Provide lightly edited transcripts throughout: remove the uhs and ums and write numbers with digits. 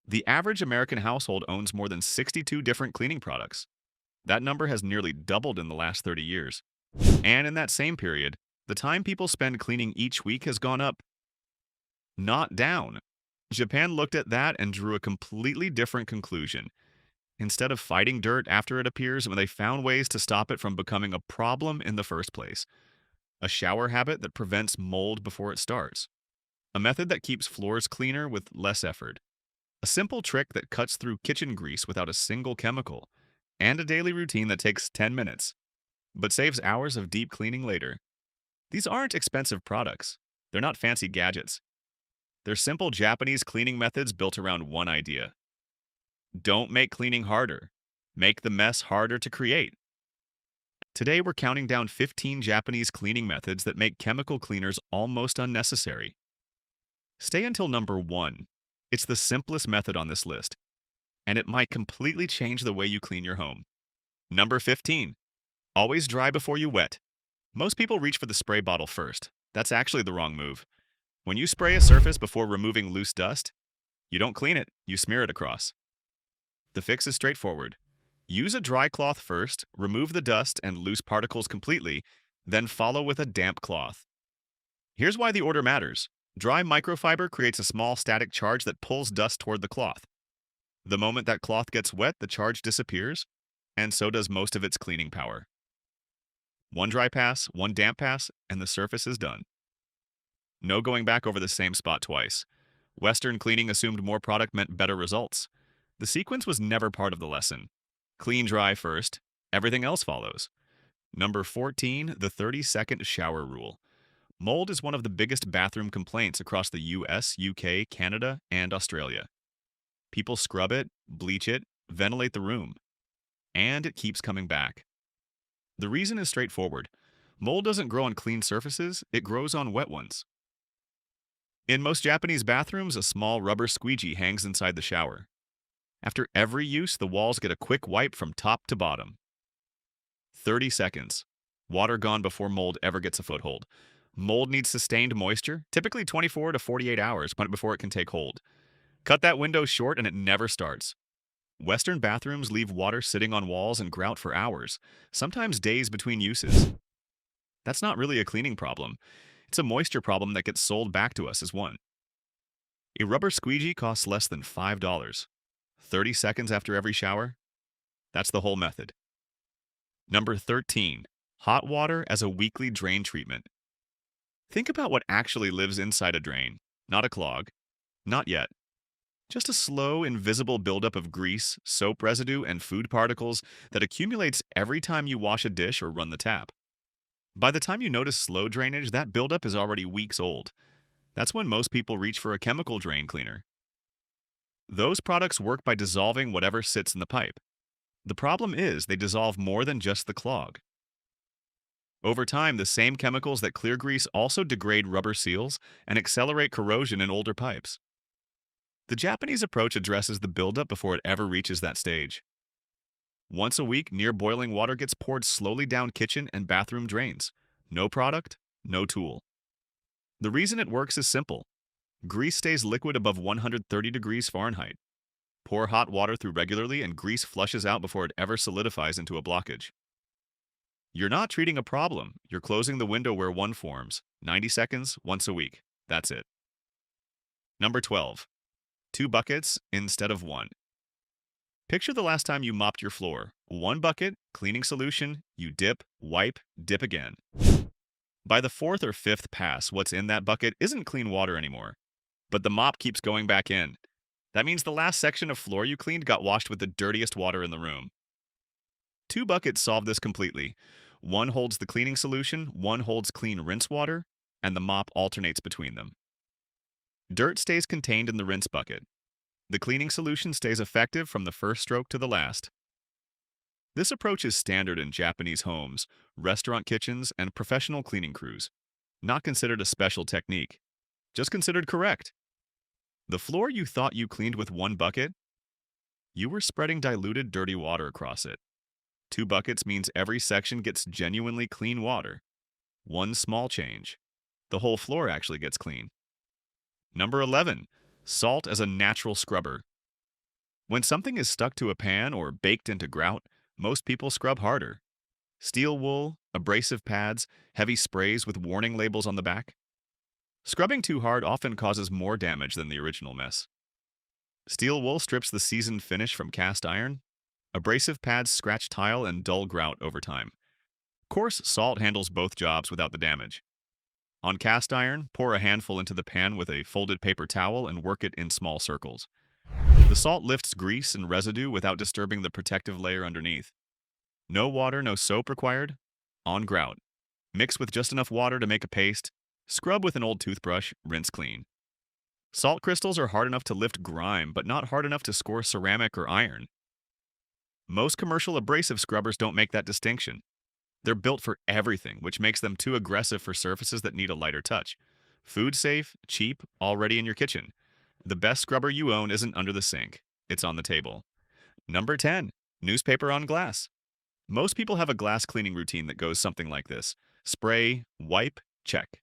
The average American household owns more than 62 different cleaning products. That number has nearly doubled in the last 30 years. And in that same period, the time people spend cleaning each week has gone up, not down. Japan looked at that and drew a completely different conclusion. Instead of fighting dirt after it appears, they found ways to stop it from becoming a problem in the first place. A shower habit that prevents mold before it starts. A method that keeps floors cleaner with less effort. A simple trick that cuts through kitchen grease without a single chemical. And a daily routine that takes 10 minutes, but saves hours of deep cleaning later. These aren't expensive products. They're not fancy gadgets. They're simple Japanese cleaning methods built around one idea. Don't make cleaning harder. Make the mess harder to create. Today, we're counting down 15 Japanese cleaning methods that make chemical cleaners almost unnecessary. Stay until number 1. It's the simplest method on this list, and it might completely change the way you clean your home. Number 15. Always dry before you wet. Most people reach for the spray bottle first. That's actually the wrong move. When you spray a surface before removing loose dust, you don't clean it, you smear it across. The fix is straightforward. Use a dry cloth first, remove the dust and loose particles completely, then follow with a damp cloth. Here's why the order matters. Dry microfiber creates a small static charge that pulls dust toward the cloth. The moment that cloth gets wet, the charge disappears, and so does most of its cleaning power. One dry pass, one damp pass, and the surface is done. No going back over the same spot twice. Western cleaning assumed more product meant better results. The sequence was never part of the lesson. Clean dry first, everything else follows. Number 14, the 30-second shower rule. Mold is one of the biggest bathroom complaints across the US, UK, Canada, and Australia. People scrub it, bleach it, ventilate the room, and it keeps coming back. The reason is straightforward. Mold doesn't grow on clean surfaces, it grows on wet ones. In most Japanese bathrooms, a small rubber squeegee hangs inside the shower. After every use, the walls get a quick wipe from top to bottom. 30 seconds. Water gone before mold ever gets a foothold. Mold needs sustained moisture, typically 24 to 48 hours before it can take hold. Cut that window short and it never starts. Western bathrooms leave water sitting on walls and grout for hours, sometimes days between uses. That's not really a cleaning problem. It's a moisture problem that gets sold back to us as one. A rubber squeegee costs less than $5. 30 seconds after every shower? That's the whole method. Number 13. Hot water as a weekly drain treatment. Think about what actually lives inside a drain, not a clog. Not yet. Just a slow, invisible buildup of grease, soap residue, and food particles that accumulates every time you wash a dish or run the tap. By the time you notice slow drainage, that buildup is already weeks old. That's when most people reach for a chemical drain cleaner. Those products work by dissolving whatever sits in the pipe. The problem is they dissolve more than just the clog. Over time, the same chemicals that clear grease also degrade rubber seals and accelerate corrosion in older pipes. The Japanese approach addresses the buildup before it ever reaches that stage. Once a week, near boiling water gets poured slowly down kitchen and bathroom drains. No product, no tool. The reason it works is simple. Grease stays liquid above 130 degrees Fahrenheit. Pour hot water through regularly and grease flushes out before it ever solidifies into a blockage. You're not treating a problem. You're closing the window where one forms. 90 seconds, once a week. That's it. Number 12. 2 buckets instead of 1. Picture the last time you mopped your floor. 1 bucket, cleaning solution, you dip, wipe, dip again. By the 4th or 5th pass, what's in that bucket isn't clean water anymore. But the mop keeps going back in. That means the last section of floor you cleaned got washed with the dirtiest water in the room. 2 buckets solve this completely. One holds the cleaning solution, one holds clean rinse water, and the mop alternates between them. Dirt stays contained in the rinse bucket. The cleaning solution stays effective from the first stroke to the last. This approach is standard in Japanese homes, restaurant kitchens, and professional cleaning crews. Not considered a special technique, just considered correct. The floor you thought you cleaned with 1 bucket? You were spreading diluted, dirty water across it. 2 buckets means every section gets genuinely clean water. One small change. The whole floor actually gets clean. Number 11. Salt as a natural scrubber. When something is stuck to a pan or baked into grout, most people scrub harder. Steel wool, abrasive pads, heavy sprays with warning labels on the back. Scrubbing too hard often causes more damage than the original mess. Steel wool strips the seasoned finish from cast iron. Abrasive pads scratch tile and dull grout over time. Coarse salt handles both jobs without the damage. On cast iron, pour a handful into the pan with a folded paper towel and work it in small circles. The salt lifts grease and residue without disturbing the protective layer underneath. No water, no soap required. On grout. Mix with just enough water to make a paste. Scrub with an old toothbrush, rinse clean. Salt crystals are hard enough to lift grime, but not hard enough to score ceramic or iron. Most commercial abrasive scrubbers don't make that distinction. They're built for everything, which makes them too aggressive for surfaces that need a lighter touch. Food safe, cheap, already in your kitchen. The best scrubber you own isn't under the sink. It's on the table. Number 10. Newspaper on glass. Most people have a glass cleaning routine that goes something like this. Spray, wipe, check.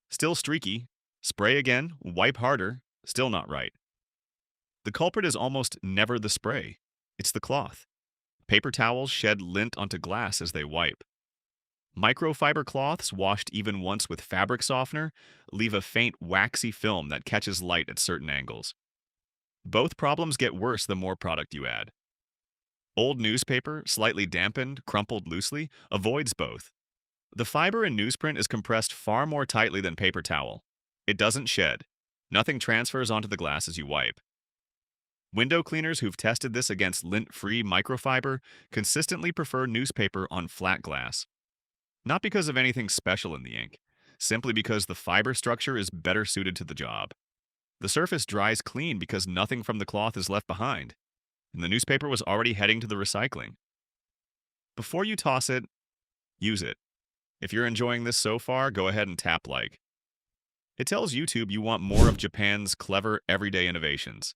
Still streaky. Spray again, wipe harder. Still not right. The culprit is almost never the spray. It's the cloth. Paper towels shed lint onto glass as they wipe. Microfiber cloths, washed even once with fabric softener, leave a faint waxy film that catches light at certain angles. Both problems get worse the more product you add. Old newspaper, slightly dampened, crumpled loosely, avoids both. The fiber in newsprint is compressed far more tightly than paper towel. It doesn't shed. Nothing transfers onto the glass as you wipe. Window cleaners who've tested this against lint-free microfiber consistently prefer newspaper on flat glass. Not because of anything special in the ink, simply because the fiber structure is better suited to the job. The surface dries clean because nothing from the cloth is left behind, and the newspaper was already heading to the recycling. Before you toss it, use it. If you're enjoying this so far, go ahead and tap like. It tells YouTube you want more of Japan's clever everyday innovations.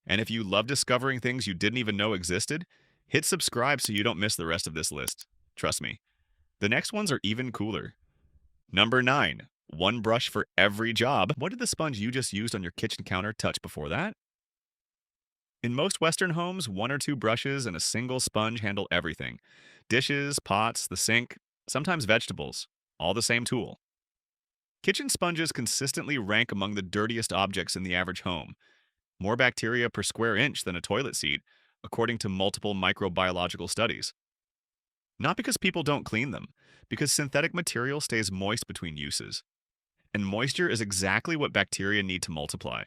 And if you love discovering things you didn't even know existed, hit subscribe so you don't miss the rest of this list. Trust me. The next ones are even cooler. Number 9. One brush for every job. What did the sponge you just used on your kitchen counter touch before that? In most Western homes, one or two brushes and a single sponge handle everything. Dishes, pots, the sink, sometimes vegetables. All the same tool. Kitchen sponges consistently rank among the dirtiest objects in the average home. More bacteria per square inch than a toilet seat, according to multiple microbiological studies. Not because people don't clean them, because synthetic material stays moist between uses. And moisture is exactly what bacteria need to multiply.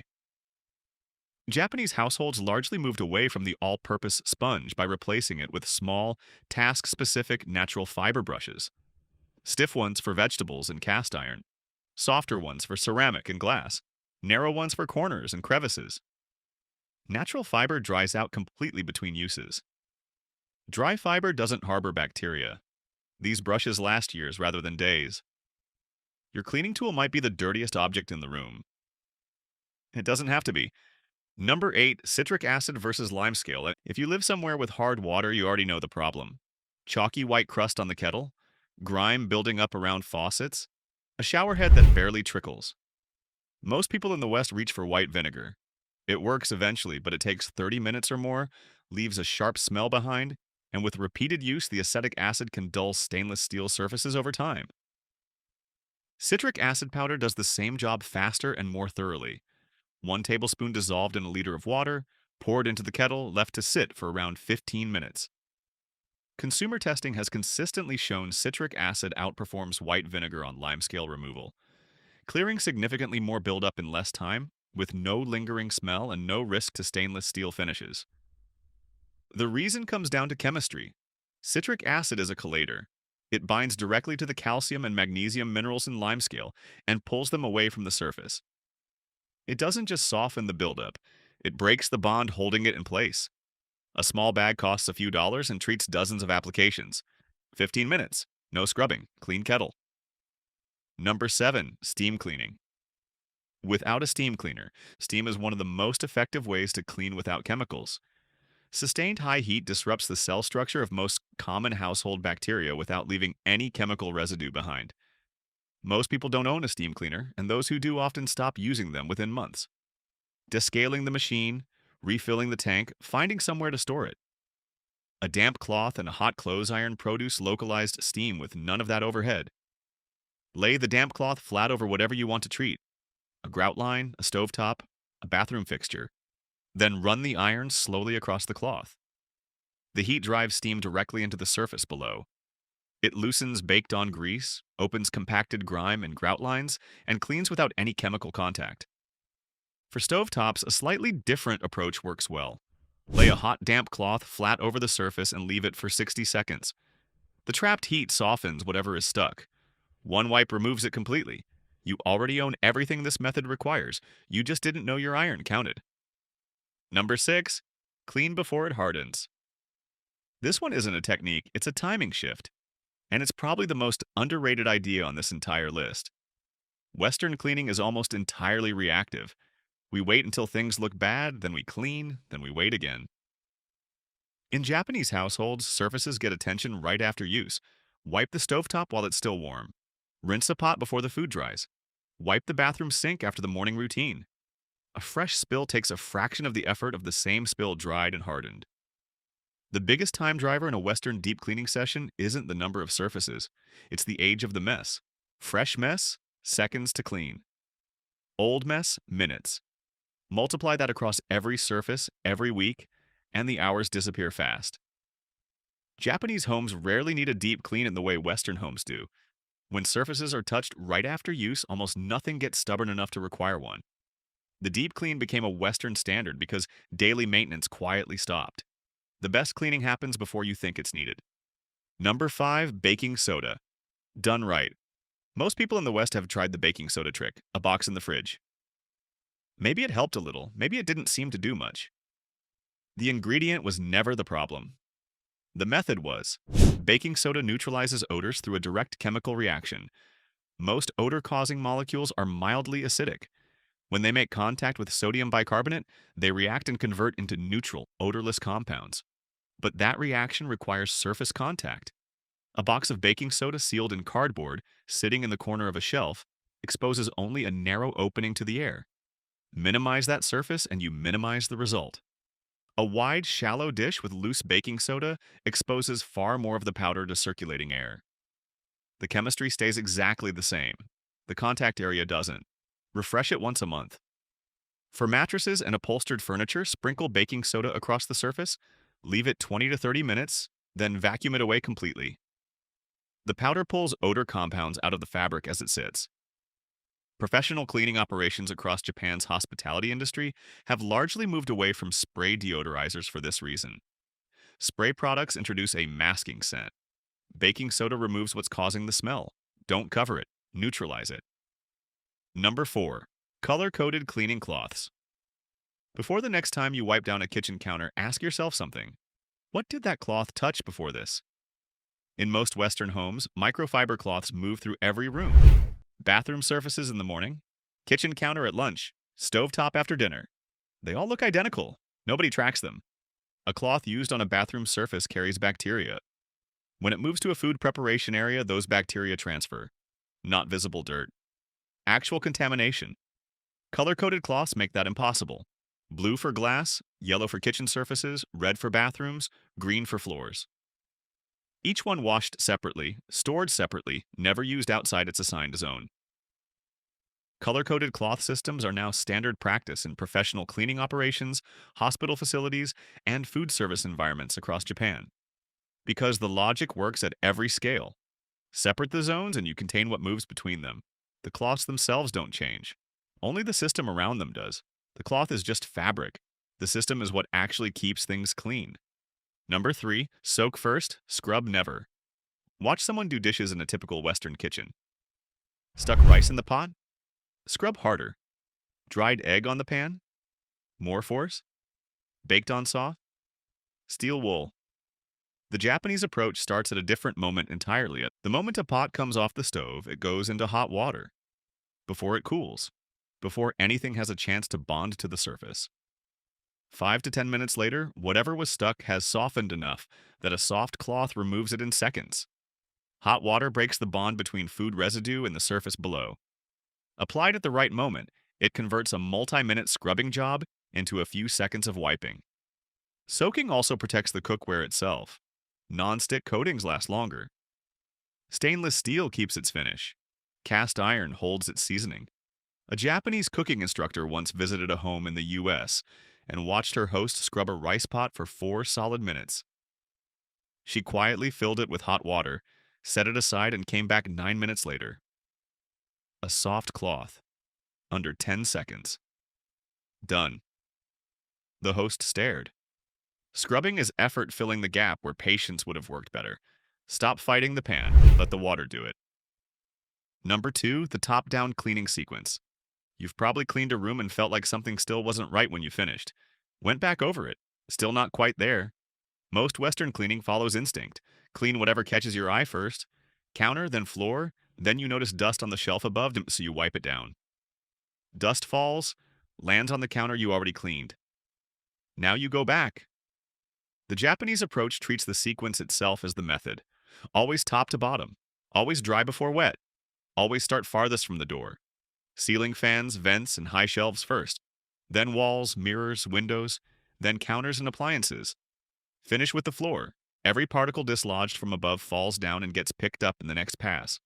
Japanese households largely moved away from the all-purpose sponge by replacing it with small, task-specific natural fiber brushes. Stiff ones for vegetables and cast iron. Softer ones for ceramic and glass. Narrow ones for corners and crevices. Natural fiber dries out completely between uses. Dry fiber doesn't harbor bacteria. These brushes last years rather than days. Your cleaning tool might be the dirtiest object in the room. It doesn't have to be. Number 8, citric acid versus limescale. If you live somewhere with hard water, you already know the problem. Chalky white crust on the kettle, grime building up around faucets, a shower head that barely trickles. Most people in the West reach for white vinegar. It works eventually, but it takes 30 minutes or more, leaves a sharp smell behind, and with repeated use, the acetic acid can dull stainless steel surfaces over time. Citric acid powder does the same job faster and more thoroughly. 1 tablespoon dissolved in a liter of water, poured into the kettle, left to sit for around 15 minutes. Consumer testing has consistently shown citric acid outperforms white vinegar on limescale removal, clearing significantly more buildup in less time, with no lingering smell and no risk to stainless steel finishes. The reason comes down to chemistry. Citric acid is a chelator. It binds directly to the calcium and magnesium minerals in limescale and pulls them away from the surface. It doesn't just soften the buildup, it breaks the bond holding it in place. A small bag costs a few dollars and treats dozens of applications. 15 minutes, no scrubbing, clean kettle. Number 7, steam cleaning. Without a steam cleaner, steam is one of the most effective ways to clean without chemicals. Sustained high heat disrupts the cell structure of most common household bacteria without leaving any chemical residue behind. Most people don't own a steam cleaner, and those who do often stop using them within months. Descaling the machine, refilling the tank, finding somewhere to store it. A damp cloth and a hot clothes iron produce localized steam with none of that overhead. Lay the damp cloth flat over whatever you want to treat, a grout line, a stovetop, a bathroom fixture. Then run the iron slowly across the cloth. The heat drives steam directly into the surface below. It loosens baked-on grease, opens compacted grime and grout lines, and cleans without any chemical contact. For stovetops, a slightly different approach works well. Lay a hot, damp cloth flat over the surface and leave it for 60 seconds. The trapped heat softens whatever is stuck. One wipe removes it completely. You already own everything this method requires. You just didn't know your iron counted. Number 6. Clean before it hardens. This one isn't a technique, it's a timing shift. And it's probably the most underrated idea on this entire list. Western cleaning is almost entirely reactive. We wait until things look bad, then we clean, then we wait again. In Japanese households, surfaces get attention right after use. Wipe the stovetop while it's still warm. Rinse a pot before the food dries. Wipe the bathroom sink after the morning routine. A fresh spill takes a fraction of the effort of the same spill dried and hardened. The biggest time driver in a Western deep cleaning session isn't the number of surfaces. It's the age of the mess. Fresh mess, seconds to clean. Old mess, minutes. Multiply that across every surface, every week, and the hours disappear fast. Japanese homes rarely need a deep clean in the way Western homes do. When surfaces are touched right after use, almost nothing gets stubborn enough to require one. The deep clean became a Western standard because daily maintenance quietly stopped. The best cleaning happens before you think it's needed. Number 5. Baking soda. Done right. Most people in the West have tried the baking soda trick, a box in the fridge. Maybe it helped a little, maybe it didn't seem to do much. The ingredient was never the problem. The method was. Baking soda neutralizes odors through a direct chemical reaction. Most odor-causing molecules are mildly acidic. When they make contact with sodium bicarbonate, they react and convert into neutral, odorless compounds. But that reaction requires surface contact. A box of baking soda sealed in cardboard, sitting in the corner of a shelf, exposes only a narrow opening to the air. Minimize that surface and you minimize the result. A wide, shallow dish with loose baking soda exposes far more of the powder to circulating air. The chemistry stays exactly the same. The contact area doesn't. Refresh it once a month. For mattresses and upholstered furniture, sprinkle baking soda across the surface, leave it 20 to 30 minutes, then vacuum it away completely. The powder pulls odor compounds out of the fabric as it sits. Professional cleaning operations across Japan's hospitality industry have largely moved away from spray deodorizers for this reason. Spray products introduce a masking scent. Baking soda removes what's causing the smell. Don't cover it. Neutralize it. Number 4. Color-coded cleaning cloths. Before the next time you wipe down a kitchen counter, ask yourself something. What did that cloth touch before this? In most Western homes, microfiber cloths move through every room. Bathroom surfaces in the morning, kitchen counter at lunch, stovetop after dinner. They all look identical. Nobody tracks them. A cloth used on a bathroom surface carries bacteria. When it moves to a food preparation area, those bacteria transfer. Not visible dirt. Actual contamination. Color-coded cloths make that impossible. Blue for glass, yellow for kitchen surfaces, red for bathrooms, green for floors. Each one washed separately, stored separately, never used outside its assigned zone. Color-coded cloth systems are now standard practice in professional cleaning operations, hospital facilities, and food service environments across Japan. Because the logic works at every scale. Separate the zones and you contain what moves between them. The cloths themselves don't change. Only the system around them does. The cloth is just fabric. The system is what actually keeps things clean. Number 3. Soak first, scrub never. Watch someone do dishes in a typical Western kitchen. Stuck rice in the pot? Scrub harder. Dried egg on the pan? More force. Baked on soft? Steel wool. The Japanese approach starts at a different moment entirely. The moment a pot comes off the stove, it goes into hot water. Before it cools. Before anything has a chance to bond to the surface. 5 to 10 minutes later, whatever was stuck has softened enough that a soft cloth removes it in seconds. Hot water breaks the bond between food residue and the surface below. Applied at the right moment, it converts a multi-minute scrubbing job into a few seconds of wiping. Soaking also protects the cookware itself. Non-stick coatings last longer. Stainless steel keeps its finish. Cast iron holds its seasoning. A Japanese cooking instructor once visited a home in the US and watched her host scrub a rice pot for 4 solid minutes. She quietly filled it with hot water, set it aside, and came back 9 minutes later. A soft cloth. Under 10 seconds. Done. The host stared. Scrubbing is effort filling the gap where patience would have worked better. Stop fighting the pan. Let the water do it. Number 2, the top-down cleaning sequence. You've probably cleaned a room and felt like something still wasn't right when you finished. Went back over it. Still not quite there. Most Western cleaning follows instinct. Clean whatever catches your eye first. Counter, then floor. Then you notice dust on the shelf above, so you wipe it down. Dust falls, lands on the counter you already cleaned. Now you go back. The Japanese approach treats the sequence itself as the method. Always top to bottom. Always dry before wet. Always start farthest from the door. Ceiling fans, vents, and high shelves first. Then walls, mirrors, windows. Then counters and appliances. Finish with the floor. Every particle dislodged from above falls down and gets picked up in the next pass.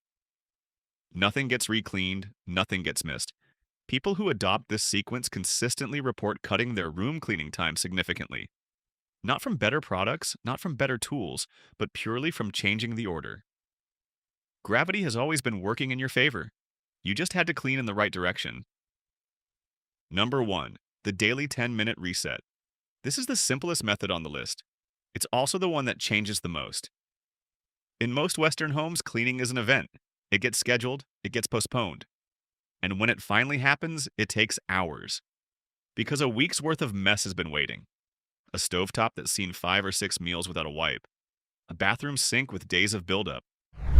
Nothing gets re-cleaned, nothing gets missed. People who adopt this sequence consistently report cutting their room cleaning time significantly. Not from better products, not from better tools, but purely from changing the order. Gravity has always been working in your favor. You just had to clean in the right direction. Number 1, the daily 10-minute reset. This is the simplest method on the list. It's also the one that changes the most. In most Western homes, cleaning is an event. It gets scheduled, it gets postponed. And when it finally happens, it takes hours. Because a week's worth of mess has been waiting. A stovetop that's seen 5 or 6 meals without a wipe. A bathroom sink with days of buildup.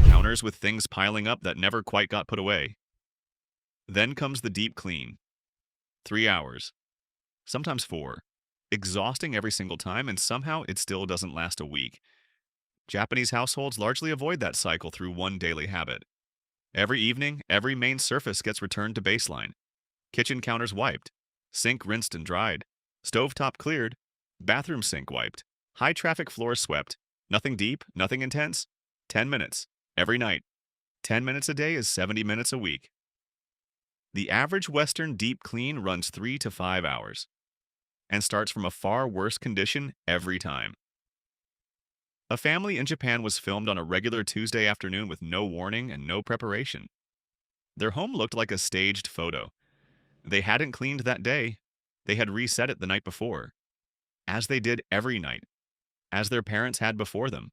Counters with things piling up that never quite got put away. Then comes the deep clean. 3 hours. Sometimes 4. Exhausting every single time, and somehow it still doesn't last a week. Japanese households largely avoid that cycle through one daily habit. Every evening, every main surface gets returned to baseline. Kitchen counters wiped. Sink rinsed and dried. Stovetop cleared. Bathroom sink wiped. High traffic floors swept. Nothing deep, nothing intense. 10 minutes. Every night. 10 minutes a day is 70 minutes a week. The average Western deep clean runs 3 to 5 hours. And starts from a far worse condition every time. A family in Japan was filmed on a regular Tuesday afternoon with no warning and no preparation. Their home looked like a staged photo. They hadn't cleaned that day. They had reset it the night before. As they did every night. As their parents had before them.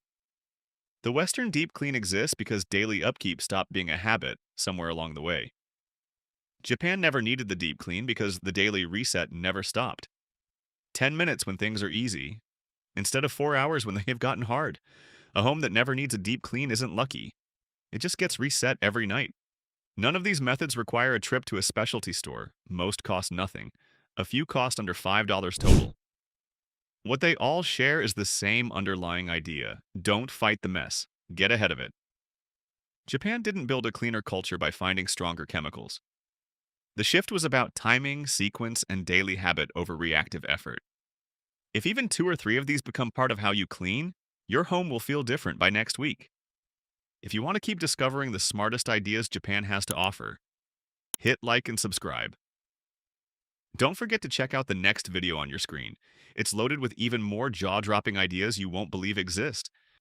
The Western deep clean exists because daily upkeep stopped being a habit somewhere along the way. Japan never needed the deep clean because the daily reset never stopped. 10 minutes when things are easy, instead of 4 hours when they have gotten hard. A home that never needs a deep clean isn't lucky. It just gets reset every night. None of these methods require a trip to a specialty store. Most cost nothing. A few cost under $5 total. What they all share is the same underlying idea. Don't fight the mess. Get ahead of it. Japan didn't build a cleaner culture by finding stronger chemicals. The shift was about timing, sequence, and daily habit over reactive effort. If even 2 or 3 of these become part of how you clean, your home will feel different by next week. If you want to keep discovering the smartest ideas Japan has to offer, hit like and subscribe. Don't forget to check out the next video on your screen. It's loaded with even more jaw-dropping ideas you won't believe exist.